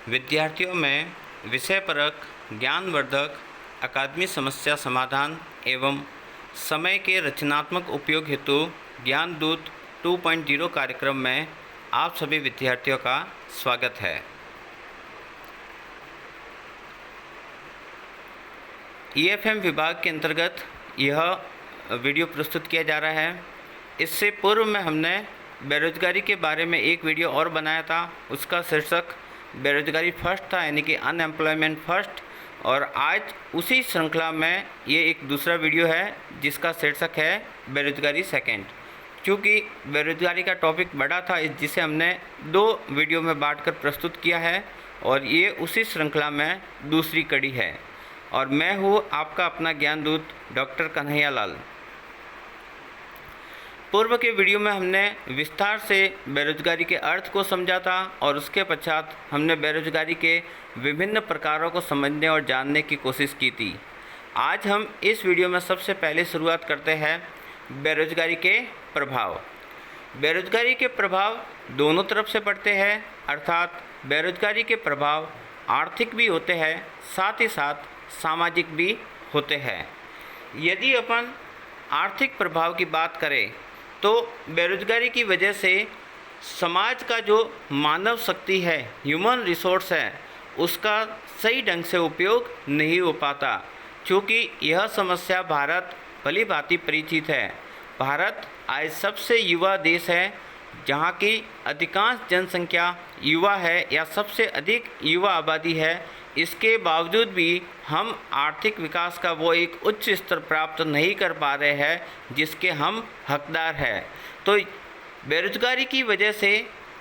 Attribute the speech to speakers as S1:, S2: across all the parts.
S1: विद्यार्थियों में विषयपरक, ज्ञानवर्धक, अकादमिक समस्या समाधान एवं समय के रचनात्मक उपयोग हेतु ज्ञान दूत 2.0 कार्यक्रम में आप सभी विद्यार्थियों का स्वागत है। EFM विभाग के अंतर्गत यह वीडियो प्रस्तुत किया जा रहा है। इससे पूर्व में हमने बेरोजगारी के बारे में एक वीडियो और बनाया था। उसका शीर्षक बेरोजगारी फर्स्ट था, यानी कि अनएम्प्लॉयमेंट फर्स्ट। और आज उसी श्रृंखला में ये एक दूसरा वीडियो है जिसका शीर्षक है बेरोजगारी सेकंड। क्योंकि बेरोजगारी का टॉपिक बड़ा था, जिसे हमने 2 वीडियो में बांटकर प्रस्तुत किया है और ये उसी श्रृंखला में दूसरी कड़ी है। और मैं हूँ आपका अपना ज्ञान दूत डॉक्टर कन्हैया लाल। पूर्व के वीडियो में हमने विस्तार से बेरोजगारी के अर्थ को समझा था और उसके पश्चात हमने बेरोजगारी के विभिन्न प्रकारों को समझने और जानने की कोशिश की थी। आज हम इस वीडियो में सबसे पहले शुरुआत करते हैं बेरोजगारी के प्रभाव। बेरोजगारी के प्रभाव दोनों तरफ से पड़ते हैं, अर्थात बेरोजगारी के प्रभाव आर्थिक भी होते हैं, साथ ही साथ सामाजिक भी होते हैं। यदि अपन आर्थिक प्रभाव की बात करें तो बेरोजगारी की वजह से समाज का जो मानव शक्ति है, ह्यूमन रिसोर्स है, उसका सही ढंग से उपयोग नहीं हो पाता। क्योंकि यह समस्या भारत भली भांति परिचित है। भारत आज सबसे युवा देश है, जहाँ की अधिकांश जनसंख्या युवा है या सबसे अधिक युवा आबादी है। इसके बावजूद भी हम आर्थिक विकास का वो एक उच्च स्तर प्राप्त नहीं कर पा रहे हैं जिसके हम हकदार हैं। तो बेरोजगारी की वजह से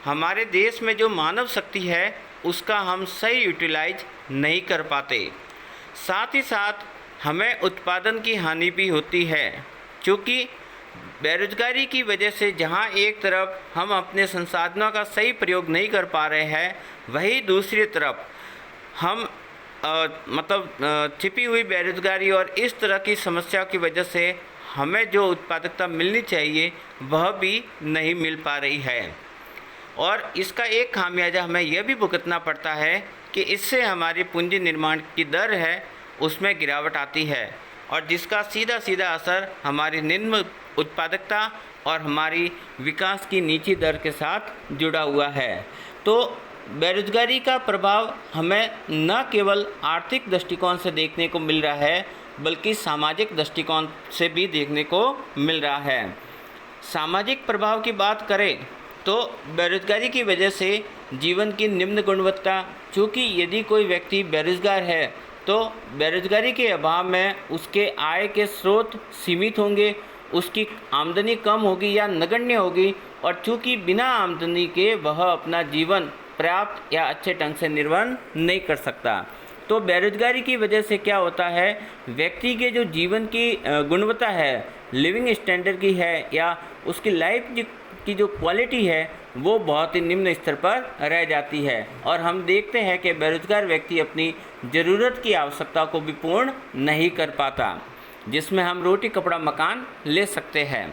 S1: हमारे देश में जो मानव शक्ति है उसका हम सही यूटिलाइज नहीं कर पाते। साथ ही साथ हमें उत्पादन की हानि भी होती है, क्योंकि बेरोजगारी की वजह से जहां एक तरफ हम अपने संसाधनों का सही प्रयोग नहीं कर पा रहे हैं, वहीं दूसरी तरफ हम छिपी हुई बेरोजगारी और इस तरह की समस्या की वजह से हमें जो उत्पादकता मिलनी चाहिए वह भी नहीं मिल पा रही है। और इसका एक खामियाजा हमें यह भी भुगतना पड़ता है कि इससे हमारी पूंजी निर्माण की दर है उसमें गिरावट आती है, और जिसका सीधा सीधा असर हमारी निम्न उत्पादकता और हमारी विकास की नीची दर के साथ जुड़ा हुआ है। तो बेरोजगारी का प्रभाव हमें न केवल आर्थिक दृष्टिकोण से देखने को मिल रहा है, बल्कि सामाजिक दृष्टिकोण से भी देखने को मिल रहा है। सामाजिक प्रभाव की बात करें तो बेरोजगारी की वजह से जीवन की निम्न गुणवत्ता, चूँकि यदि कोई व्यक्ति बेरोजगार है तो बेरोजगारी के अभाव में उसके आय के स्रोत सीमित होंगे, उसकी आमदनी कम होगी या नगण्य होगी, और चूँकि बिना आमदनी के वह अपना जीवन पर्याप्त या अच्छे ढंग से निर्वहन नहीं कर सकता। तो बेरोजगारी की वजह से क्या होता है, व्यक्ति के जो जीवन की गुणवत्ता है, लिविंग स्टैंडर्ड की है, या उसकी लाइफ की जो क्वालिटी है वो बहुत ही निम्न स्तर पर रह जाती है। और हम देखते हैं कि बेरोजगार व्यक्ति अपनी ज़रूरत की आवश्यकता को भी पूर्ण नहीं कर पाता, जिसमें हम रोटी कपड़ा मकान ले सकते हैं।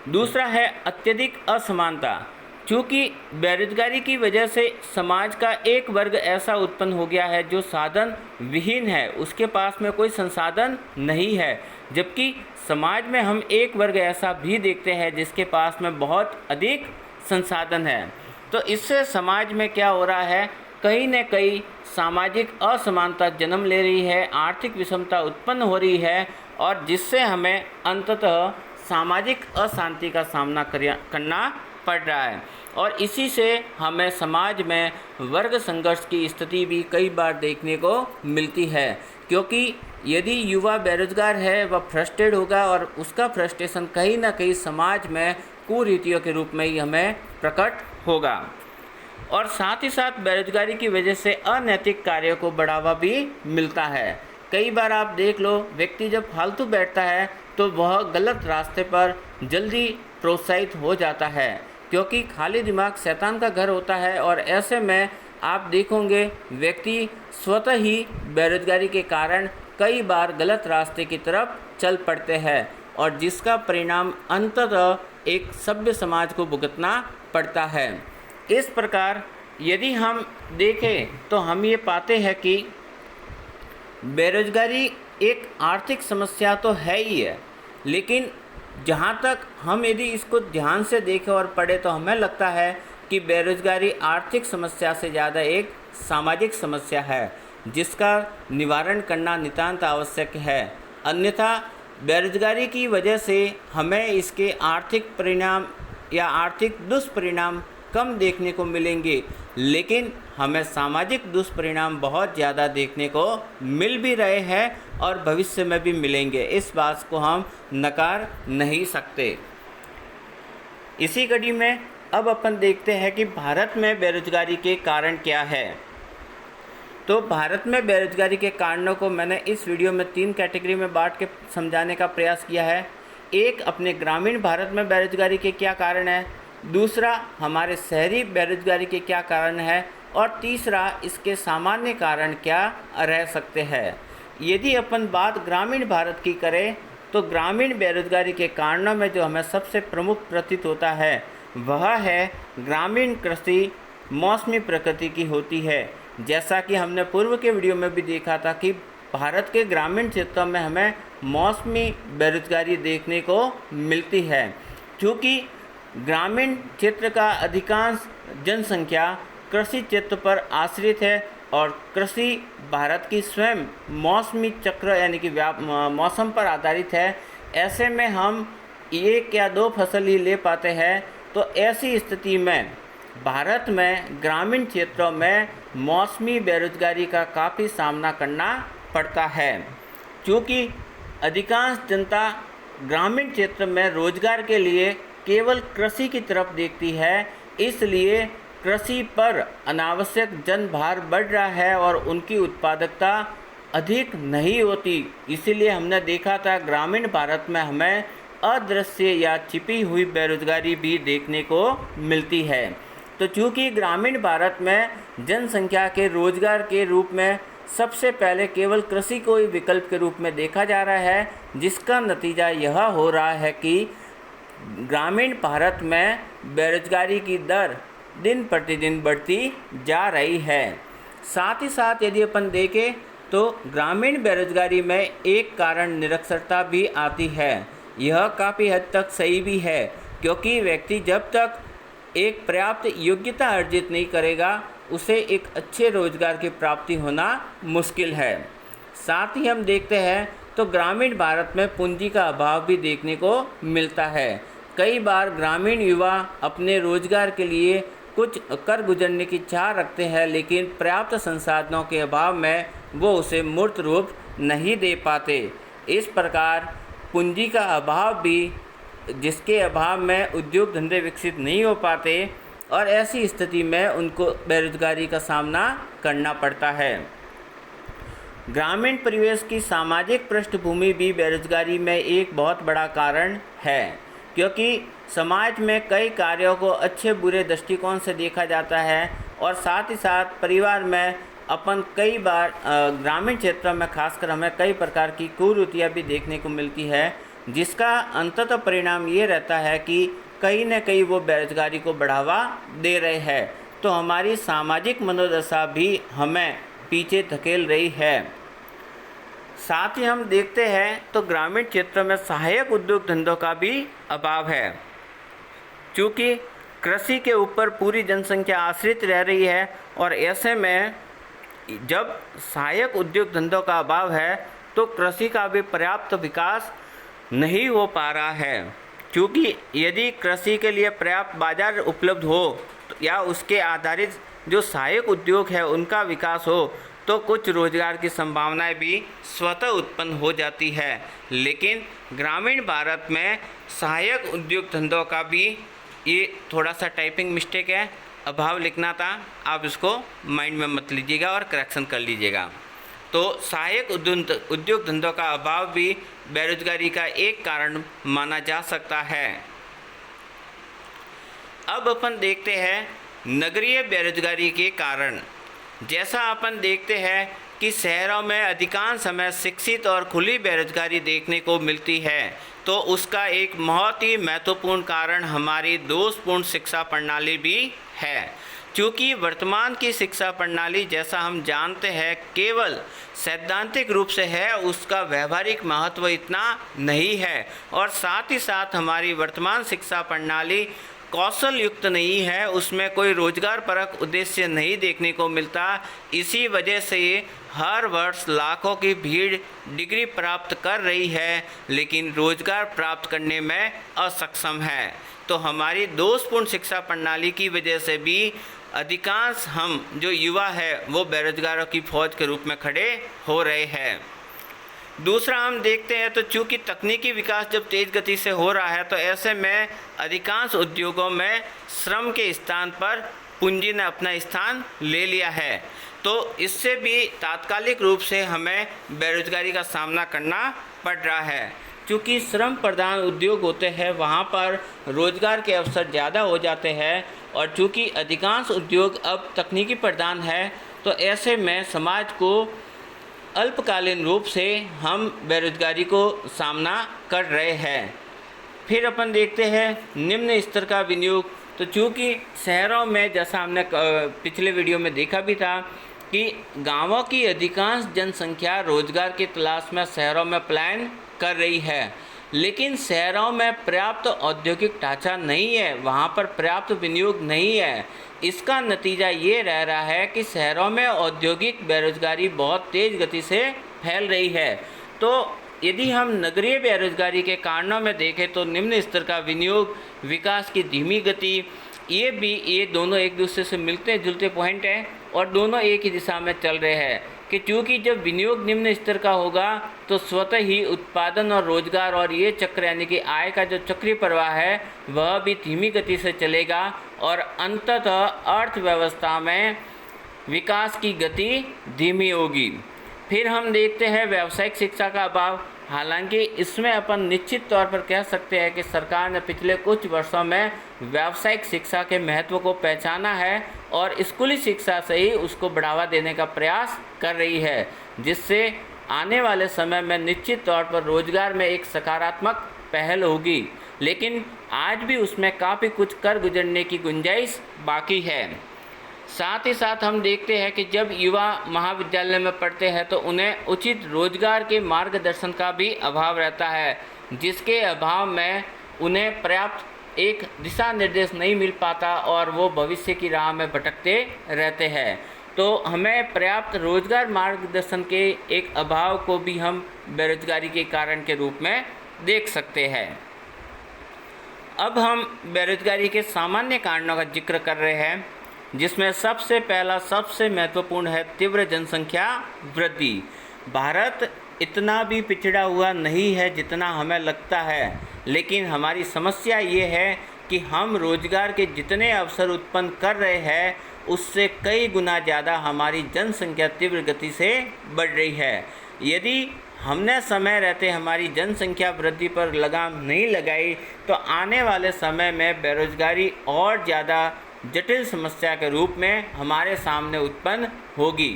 S1: दूसरा है अत्यधिक असमानता। चूँकि बेरोजगारी की वजह से समाज का एक वर्ग ऐसा उत्पन्न हो गया है जो साधन विहीन है, उसके पास में कोई संसाधन नहीं है, जबकि समाज में हम एक वर्ग ऐसा भी देखते हैं जिसके पास में बहुत अधिक संसाधन है। तो इससे समाज में क्या हो रहा है, कहीं न कहीं सामाजिक असमानता जन्म ले रही है, आर्थिक विषमता उत्पन्न हो रही है, और जिससे हमें अंततः सामाजिक अशांति का सामना करना पड़ रहा है। और इसी से हमें समाज में वर्ग संघर्ष की स्थिति भी कई बार देखने को मिलती है, क्योंकि यदि युवा बेरोजगार है वह फ्रस्ट्रेट होगा और उसका फ्रस्ट्रेशन कहीं ना कहीं समाज में कुरीतियों के रूप में ही हमें प्रकट होगा। और साथ ही साथ बेरोजगारी की वजह से अनैतिक कार्यों को बढ़ावा भी मिलता है। कई बार आप देख लो, व्यक्ति जब फालतू बैठता है तो वह गलत रास्ते पर जल्दी प्रोत्साहित हो जाता है, क्योंकि खाली दिमाग शैतान का घर होता है। और ऐसे में आप देखोगे व्यक्ति स्वतः ही बेरोजगारी के कारण कई बार गलत रास्ते की तरफ चल पड़ते हैं, और जिसका परिणाम अंततः एक सभ्य समाज को भुगतना पड़ता है। इस प्रकार यदि हम देखें तो हम ये पाते हैं कि बेरोजगारी एक आर्थिक समस्या तो है ही है, लेकिन जहाँ तक हम यदि इसको ध्यान से देखें और पढ़ें तो हमें लगता है कि बेरोजगारी आर्थिक समस्या से ज़्यादा एक सामाजिक समस्या है, जिसका निवारण करना नितांत आवश्यक है। अन्यथा बेरोजगारी की वजह से हमें इसके आर्थिक परिणाम या आर्थिक दुष्परिणाम कम देखने को मिलेंगे, लेकिन हमें सामाजिक दुष्परिणाम बहुत ज़्यादा देखने को मिल भी रहे हैं और भविष्य में भी मिलेंगे। इस बात को हम नकार नहीं सकते। इसी कड़ी में अब अपन देखते हैं कि भारत में बेरोजगारी के कारण क्या है। तो भारत में बेरोजगारी के कारणों को मैंने इस वीडियो में 3 कैटेगरी में बांट के समझाने का प्रयास किया है। एक, अपने ग्रामीण भारत में बेरोजगारी के क्या कारण है, दूसरा, हमारे शहरी बेरोजगारी के क्या कारण है, और तीसरा, इसके सामान्य कारण क्या रह सकते हैं। यदि अपन बात ग्रामीण भारत की करें तो ग्रामीण बेरोजगारी के कारणों में जो हमें सबसे प्रमुख प्रतीत होता है वह है ग्रामीण कृषि मौसमी प्रकृति की होती है। जैसा कि हमने पूर्व के वीडियो में भी देखा था कि भारत के ग्रामीण क्षेत्रों में हमें मौसमी बेरोजगारी देखने को मिलती है, क्योंकि ग्रामीण क्षेत्र का अधिकांश जनसंख्या कृषि क्षेत्र पर आश्रित है और कृषि भारत की स्वयं मौसमी चक्र यानी कि मौसम पर आधारित है। ऐसे में हम 1 या 2 फसल ही ले पाते हैं, तो ऐसी स्थिति में भारत में ग्रामीण क्षेत्रों में मौसमी बेरोजगारी का काफ़ी सामना करना पड़ता है, क्योंकि अधिकांश जनता ग्रामीण क्षेत्र में रोजगार के लिए केवल कृषि की तरफ देखती है। इसलिए कृषि पर अनावश्यक जनभार बढ़ रहा है और उनकी उत्पादकता अधिक नहीं होती। इसीलिए हमने देखा था ग्रामीण भारत में हमें अदृश्य या छिपी हुई बेरोजगारी भी देखने को मिलती है। तो चूँकि ग्रामीण भारत में जनसंख्या के रोजगार के रूप में सबसे पहले केवल कृषि को ही विकल्प के रूप में देखा जा रहा है, जिसका नतीजा यह हो रहा है कि ग्रामीण भारत में बेरोजगारी की दर दिन प्रतिदिन बढ़ती जा रही है। साथ ही साथ यदि अपन देखें तो ग्रामीण बेरोजगारी में एक कारण निरक्षरता भी आती है। यह काफ़ी हद तक सही भी है, क्योंकि व्यक्ति जब तक एक पर्याप्त योग्यता अर्जित नहीं करेगा उसे एक अच्छे रोजगार की प्राप्ति होना मुश्किल है। साथ ही हम देखते हैं तो ग्रामीण भारत में पूंजी का अभाव भी देखने को मिलता है। कई बार ग्रामीण युवा अपने रोजगार के लिए कुछ कर गुजरने की चाह रखते हैं, लेकिन पर्याप्त संसाधनों के अभाव में वो उसे मूर्त रूप नहीं दे पाते। इस प्रकार पूंजी का अभाव भी, जिसके अभाव में उद्योग धंधे विकसित नहीं हो पाते और ऐसी स्थिति में उनको बेरोजगारी का सामना करना पड़ता है। ग्रामीण परिवेश की सामाजिक पृष्ठभूमि भी बेरोजगारी में एक बहुत बड़ा कारण है, क्योंकि समाज में कई कार्यों को अच्छे बुरे दृष्टिकोण से देखा जाता है और साथ ही साथ परिवार में अपन कई बार ग्रामीण क्षेत्रों में खासकर हमें कई प्रकार की कुरीतियाँ भी देखने को मिलती है, जिसका अंततः परिणाम ये रहता है कि कहीं न कहीं वो बेरोजगारी को बढ़ावा दे रहे हैं। तो हमारी सामाजिक मनोदशा भी हमें पीछे धकेल रही है। साथ ही हम देखते हैं तो ग्रामीण क्षेत्रों में सहायक उद्योग धंधों का भी अभाव है, क्योंकि कृषि के ऊपर पूरी जनसंख्या आश्रित रह रही है और ऐसे में जब सहायक उद्योग धंधों का अभाव है तो कृषि का भी पर्याप्त विकास नहीं हो पा रहा है, क्योंकि यदि कृषि के लिए पर्याप्त बाजार उपलब्ध हो या उसके आधारित जो सहायक उद्योग है उनका विकास हो तो कुछ रोजगार की संभावनाएं भी स्वतः उत्पन्न हो जाती है। लेकिन ग्रामीण भारत में सहायक उद्योग धंधों का भी, ये थोड़ा सा टाइपिंग मिस्टेक है, अभाव लिखना था, आप इसको माइंड में मत लीजिएगा और करेक्शन कर लीजिएगा। तो सहायक उद्योग धंधों का अभाव भी बेरोजगारी का एक कारण माना जा सकता है। अब अपन देखते हैं नगरीय बेरोजगारी के कारण। जैसा अपन देखते हैं कि शहरों में अधिकांश समय शिक्षित और खुली बेरोजगारी देखने को मिलती है, तो उसका एक बहुत ही महत्वपूर्ण कारण हमारी दोषपूर्ण शिक्षा प्रणाली भी है। चूँकि वर्तमान की शिक्षा प्रणाली जैसा हम जानते हैं केवल सैद्धांतिक रूप से है, उसका व्यावहारिक महत्व इतना नहीं है और साथ ही साथ हमारी वर्तमान शिक्षा प्रणाली कौशल युक्त नहीं है, उसमें कोई रोजगार परक उद्देश्य नहीं देखने को मिलता। इसी वजह से हर वर्ष लाखों की भीड़ डिग्री प्राप्त कर रही है लेकिन रोजगार प्राप्त करने में असक्षम है। तो हमारी दोषपूर्ण शिक्षा प्रणाली की वजह से भी अधिकांश हम जो युवा है वो बेरोजगारों की फौज के रूप में खड़े हो रहे हैं। दूसरा हम देखते हैं तो चूँकि तकनीकी विकास जब तेज़ गति से हो रहा है तो ऐसे में अधिकांश उद्योगों में श्रम के स्थान पर पूंजी ने अपना स्थान ले लिया है, तो इससे भी तात्कालिक रूप से हमें बेरोजगारी का सामना करना पड़ रहा है। चूँकि श्रम प्रधान उद्योग होते हैं वहाँ पर रोजगार के अवसर ज़्यादा हो जाते हैं और चूँकि अधिकांश उद्योग अब तकनीकी प्रधान है तो ऐसे में समाज को अल्पकालीन रूप से हम बेरोजगारी को सामना कर रहे हैं। फिर अपन देखते हैं निम्न स्तर का विनियोग। तो चूँकि शहरों में जैसा हमने पिछले वीडियो में देखा भी था कि गांवों की अधिकांश जनसंख्या रोजगार की तलाश में शहरों में पलायन कर रही है, लेकिन शहरों में पर्याप्त औद्योगिक ढांचा नहीं है, वहाँ पर पर्याप्त विनियोग नहीं है। इसका नतीजा ये रह रहा है कि शहरों में औद्योगिक बेरोजगारी बहुत तेज़ गति से फैल रही है। तो यदि हम नगरीय बेरोजगारी के कारणों में देखें तो निम्न स्तर का विनियोग, विकास की धीमी गति, ये दोनों एक दूसरे से मिलते जुलते पॉइंट हैं और दोनों एक ही दिशा में चल रहे हैं कि चूँकि जब विनियोग निम्न स्तर का होगा तो स्वतः ही उत्पादन और रोजगार और ये चक्र यानी कि आय का जो चक्रीय प्रवाह है वह भी धीमी गति से चलेगा और अंततः अर्थव्यवस्था में विकास की गति धीमी होगी। फिर हम देखते हैं व्यावसायिक शिक्षा का अभाव। हालांकि इसमें अपन निश्चित तौर पर कह सकते हैं कि सरकार ने पिछले कुछ वर्षों में व्यावसायिक शिक्षा के महत्व को पहचाना है और स्कूली शिक्षा से ही उसको बढ़ावा देने का प्रयास कर रही है, जिससे आने वाले समय में निश्चित तौर पर रोजगार में एक सकारात्मक पहल होगी, लेकिन आज भी उसमें काफ़ी कुछ कर गुजरने की गुंजाइश बाकी है। साथ ही साथ हम देखते हैं कि जब युवा महाविद्यालय में पढ़ते हैं तो उन्हें उचित रोजगार के मार्गदर्शन का भी अभाव रहता है, जिसके अभाव में उन्हें पर्याप्त एक दिशा निर्देश नहीं मिल पाता और वो भविष्य की राह में भटकते रहते हैं। तो हमें पर्याप्त रोजगार मार्गदर्शन के एक अभाव को भी हम बेरोजगारी के कारण के रूप में देख सकते हैं। अब हम बेरोजगारी के सामान्य कारणों का जिक्र कर रहे हैं, जिसमें सबसे पहला सबसे महत्वपूर्ण है तीव्र जनसंख्या वृद्धि। भारत इतना भी पिछड़ा हुआ नहीं है जितना हमें लगता है, लेकिन हमारी समस्या ये है कि हम रोजगार के जितने अवसर उत्पन्न कर रहे हैं उससे कई गुना ज़्यादा हमारी जनसंख्या तीव्र गति से बढ़ रही है। यदि हमने समय रहते हमारी जनसंख्या वृद्धि पर लगाम नहीं लगाई तो आने वाले समय में बेरोजगारी और ज़्यादा जटिल समस्या के रूप में हमारे सामने उत्पन्न होगी।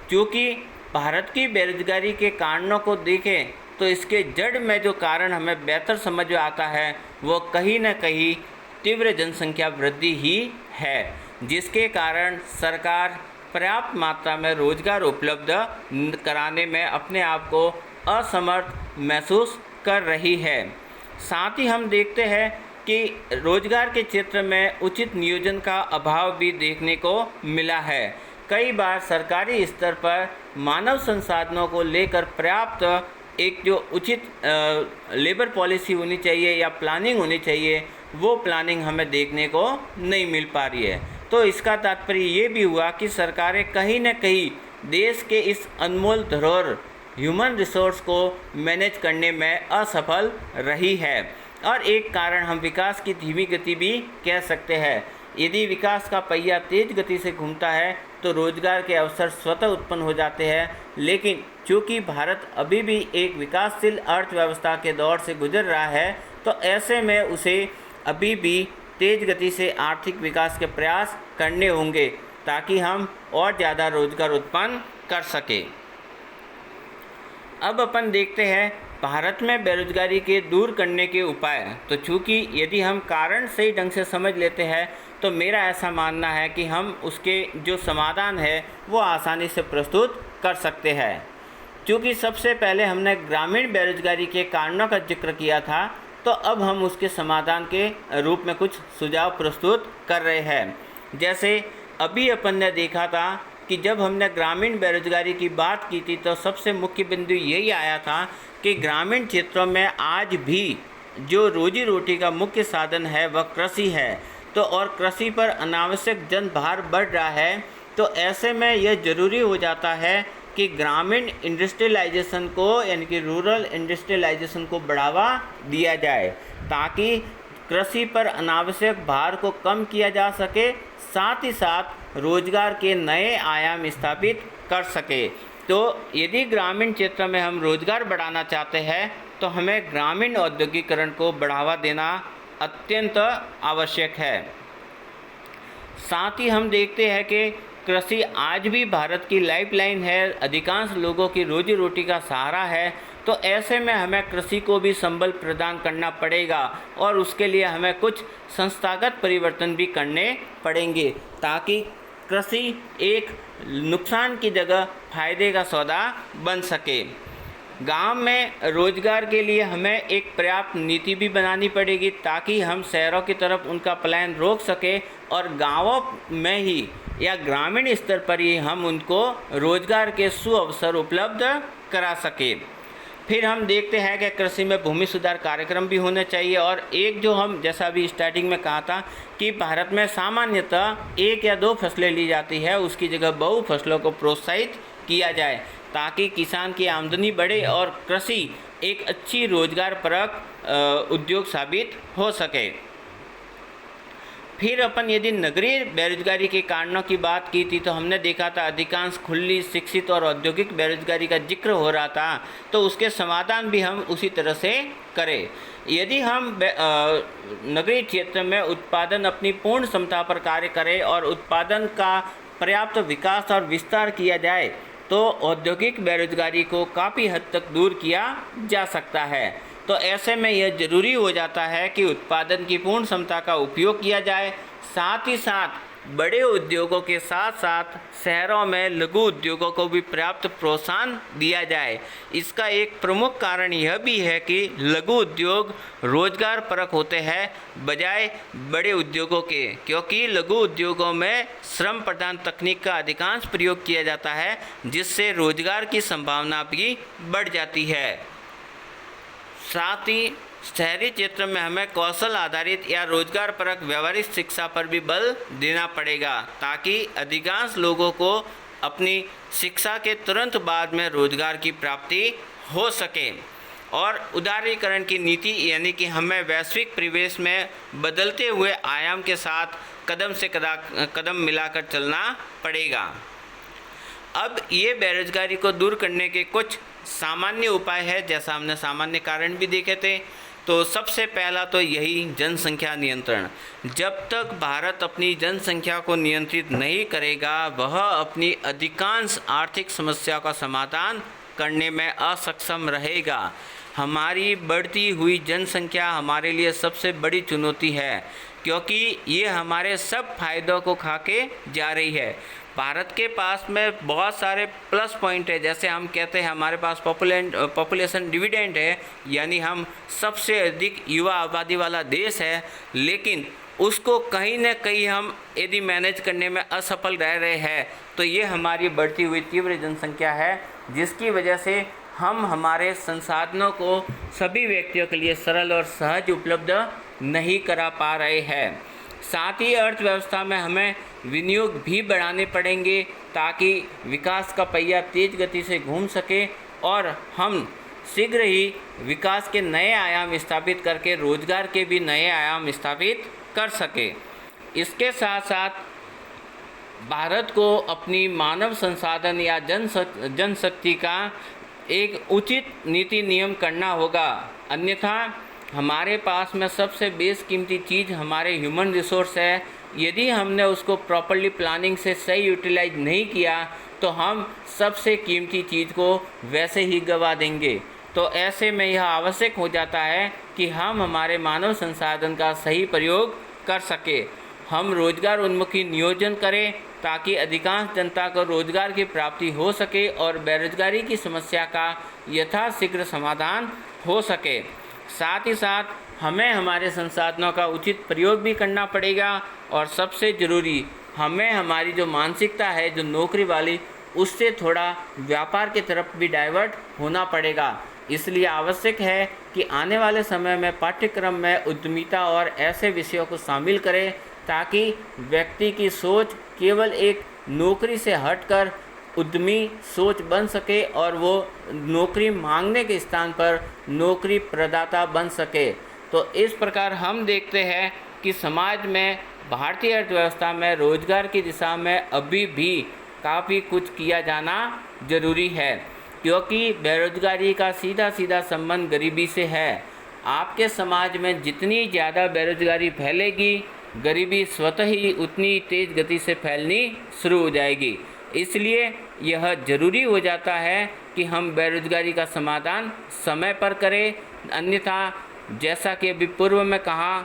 S1: क्योंकि भारत की बेरोजगारी के कारणों को देखें तो इसके जड़ में जो कारण हमें बेहतर समझ में आता है वो कहीं न कहीं तीव्र जनसंख्या वृद्धि ही है, जिसके कारण सरकार पर्याप्त मात्रा में रोजगार उपलब्ध कराने में अपने आप को असमर्थ महसूस कर रही है। साथ ही हम देखते हैं कि रोजगार के क्षेत्र में उचित नियोजन का अभाव भी देखने को मिला है। कई बार सरकारी स्तर पर मानव संसाधनों को लेकर पर्याप्त एक जो उचित लेबर पॉलिसी होनी चाहिए या प्लानिंग होनी चाहिए, वो प्लानिंग हमें देखने को नहीं मिल पा रही है। तो इसका तात्पर्य ये भी हुआ कि सरकारें कहीं न कहीं देश के इस अनमोल धरोहर ह्यूमन रिसोर्स को मैनेज करने में असफल रही है। और एक कारण हम विकास की धीमी गति भी कह सकते हैं। यदि विकास का पहिया तेज गति से घूमता है तो रोजगार के अवसर स्वतः उत्पन्न हो जाते हैं, लेकिन चूँकि भारत अभी भी एक विकासशील अर्थव्यवस्था के दौर से गुजर रहा है तो ऐसे में उसे अभी भी तेज गति से आर्थिक विकास के प्रयास करने होंगे ताकि हम और ज़्यादा रोजगार उत्पन्न कर सकें। अब अपन देखते हैं भारत में बेरोजगारी के दूर करने के उपाय, तो चूँकि यदि हम कारण सही ढंग से समझ लेते हैं तो मेरा ऐसा मानना है कि हम उसके जो समाधान है वो आसानी से प्रस्तुत कर सकते हैं। क्योंकि सबसे पहले हमने ग्रामीण बेरोजगारी के कारणों का जिक्र किया था, तो अब हम उसके समाधान के रूप में कुछ सुझाव प्रस्तुत कर रहे हैं। जैसे अभी अपन ने देखा था कि जब हमने ग्रामीण बेरोजगारी की बात की थी तो सबसे मुख्य बिंदु यही आया था कि ग्रामीण क्षेत्रों में आज भी जो रोजी रोटी का मुख्य साधन है वह कृषि है। तो और कृषि पर अनावश्यक जनभार बढ़ रहा है, तो ऐसे में यह ज़रूरी हो जाता है कि ग्रामीण इंडस्ट्रियलाइजेशन को यानी कि रूरल इंडस्ट्रियलाइजेशन को बढ़ावा दिया जाए, ताकि कृषि पर अनावश्यक भार को कम किया जा सके, साथ ही साथ रोजगार के नए आयाम स्थापित कर सके। तो यदि ग्रामीण क्षेत्र में हम रोजगार बढ़ाना चाहते हैं तो हमें ग्रामीण औद्योगिकरण को बढ़ावा देना अत्यंत आवश्यक है। साथ ही हम देखते हैं कि कृषि आज भी भारत की लाइफलाइन है, अधिकांश लोगों की रोजी रोटी का सहारा है। तो ऐसे में हमें कृषि को भी संबल प्रदान करना पड़ेगा और उसके लिए हमें कुछ संस्थागत परिवर्तन भी करने पड़ेंगे, ताकि कृषि एक नुकसान की जगह फायदे का सौदा बन सके। गांव में रोजगार के लिए हमें एक पर्याप्त नीति भी बनानी पड़ेगी, ताकि हम शहरों की तरफ उनका पलायन रोक सके और गांवों में ही या ग्रामीण स्तर पर ही हम उनको रोजगार के सुअवसर उपलब्ध करा सके। फिर हम देखते हैं कि कृषि में भूमि सुधार कार्यक्रम भी होने चाहिए। और एक जो हम जैसा अभी स्टार्टिंग में कहा था कि भारत में सामान्यतः 1 या 2 फसलें ली जाती है, उसकी जगह बहु फसलों को प्रोत्साहित किया जाए, ताकि किसान की आमदनी बढ़े और कृषि एक अच्छी रोजगारपरक उद्योग साबित हो सके। फिर अपन यदि नगरीय बेरोजगारी के कारणों की बात की थी तो हमने देखा था अधिकांश खुली, शिक्षित और औद्योगिक बेरोजगारी का जिक्र हो रहा था, तो उसके समाधान भी हम उसी तरह से करें। यदि हम नगरीय क्षेत्र में उत्पादन अपनी पूर्ण क्षमता पर कार्य करें और उत्पादन का पर्याप्त विकास और विस्तार किया जाए तो औद्योगिक बेरोजगारी को काफ़ी हद तक दूर किया जा सकता है। तो ऐसे में यह ज़रूरी हो जाता है कि उत्पादन की पूर्ण क्षमता का उपयोग किया जाए, साथ ही साथ बड़े उद्योगों के साथ साथ शहरों में लघु उद्योगों को भी पर्याप्त प्रोत्साहन दिया जाए। इसका एक प्रमुख कारण यह भी है कि लघु उद्योग रोजगार परक होते हैं बजाय बड़े उद्योगों के, क्योंकि लघु उद्योगों में श्रम प्रधान तकनीक का अधिकांश प्रयोग किया जाता है, जिससे रोजगार की संभावना भी बढ़ जाती है। साथ ही शहरी क्षेत्र में हमें कौशल आधारित या रोजगार परक व्यावहारिक शिक्षा पर भी बल देना पड़ेगा, ताकि अधिकांश लोगों को अपनी शिक्षा के तुरंत बाद में रोजगार की प्राप्ति हो सके। और उदारीकरण की नीति यानी कि हमें वैश्विक परिवेश में बदलते हुए आयाम के साथ कदम से कदम मिलाकर चलना पड़ेगा। अब ये बेरोजगारी को दूर करने के कुछ सामान्य उपाय है, जैसा हमने सामान्य कारण भी देखे थे। तो सबसे पहला तो यही जनसंख्या नियंत्रण। जब तक भारत अपनी जनसंख्या को नियंत्रित नहीं करेगा, वह अपनी अधिकांश आर्थिक समस्या का समाधान करने में असक्षम रहेगा। हमारी बढ़ती हुई जनसंख्या हमारे लिए सबसे बड़ी चुनौती है, क्योंकि ये हमारे सब फायदों को खा के जा रही है। भारत के पास में बहुत सारे प्लस पॉइंट है, जैसे हम कहते हैं हमारे पास पॉपुलेशन डिविडेंड है, यानी हम सबसे अधिक युवा आबादी वाला देश है, लेकिन उसको कहीं ना कहीं हम यदि मैनेज करने में असफल रह रहे हैं, तो ये हमारी बढ़ती हुई तीव्र जनसंख्या है, जिसकी वजह से हम हमारे संसाधनों को सभी व्यक्तियों के लिए सरल और सहज उपलब्ध नहीं करा पा रहे हैं। साथ ही अर्थव्यवस्था में हमें विनियोग भी बढ़ाने पड़ेंगे, ताकि विकास का पहिया तेज गति से घूम सके और हम शीघ्र ही विकास के नए आयाम स्थापित करके रोजगार के भी नए आयाम स्थापित कर सके। इसके साथ साथ भारत को अपनी मानव संसाधन या जनशक्ति का एक उचित नीति नियम करना होगा, अन्यथा हमारे पास में सबसे बेशकीमती चीज़ हमारे ह्यूमन रिसोर्स है। यदि हमने उसको प्रॉपर्ली प्लानिंग से सही यूटिलाइज नहीं किया तो हम सबसे कीमती चीज़ को वैसे ही गंवा देंगे। तो ऐसे में यह आवश्यक हो जाता है कि हम हमारे मानव संसाधन का सही प्रयोग कर सके। हम रोजगार उन्मुखी नियोजन करें ताकि अधिकांश जनता को रोजगार की प्राप्ति हो सके और बेरोजगारी की समस्या का यथाशीघ्र समाधान हो सके। साथ ही साथ हमें हमारे संसाधनों का उचित प्रयोग भी करना पड़ेगा और सबसे ज़रूरी हमें हमारी जो मानसिकता है जो नौकरी वाली, उससे थोड़ा व्यापार की तरफ भी डाइवर्ट होना पड़ेगा। इसलिए आवश्यक है कि आने वाले समय में पाठ्यक्रम में उद्यमिता और ऐसे विषयों को शामिल करें ताकि व्यक्ति की सोच केवल एक नौकरी से हटकर उद्यमी सोच बन सके और वो नौकरी मांगने के स्थान पर नौकरी प्रदाता बन सके। तो इस प्रकार हम देखते हैं कि समाज में भारतीय अर्थव्यवस्था में रोजगार की दिशा में अभी भी काफ़ी कुछ किया जाना जरूरी है, क्योंकि बेरोजगारी का सीधा सीधा संबंध गरीबी से है। आपके समाज में जितनी ज़्यादा बेरोजगारी फैलेगी, गरीबी स्वतः ही उतनी तेज़ गति से फैलनी शुरू हो जाएगी। इसलिए यह ज़रूरी हो जाता है कि हम बेरोजगारी का समाधान समय पर करें, अन्यथा जैसा कि अभी पूर्व में कहा,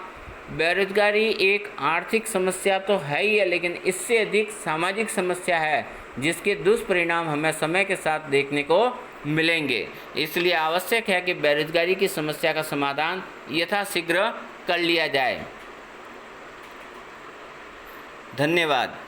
S1: बेरोजगारी एक आर्थिक समस्या तो है ही है, लेकिन इससे अधिक सामाजिक समस्या है जिसके दुष्परिणाम हमें समय के साथ देखने को मिलेंगे। इसलिए आवश्यक है कि बेरोजगारी की समस्या का समाधान यथाशीघ्र कर लिया जाए। धन्यवाद।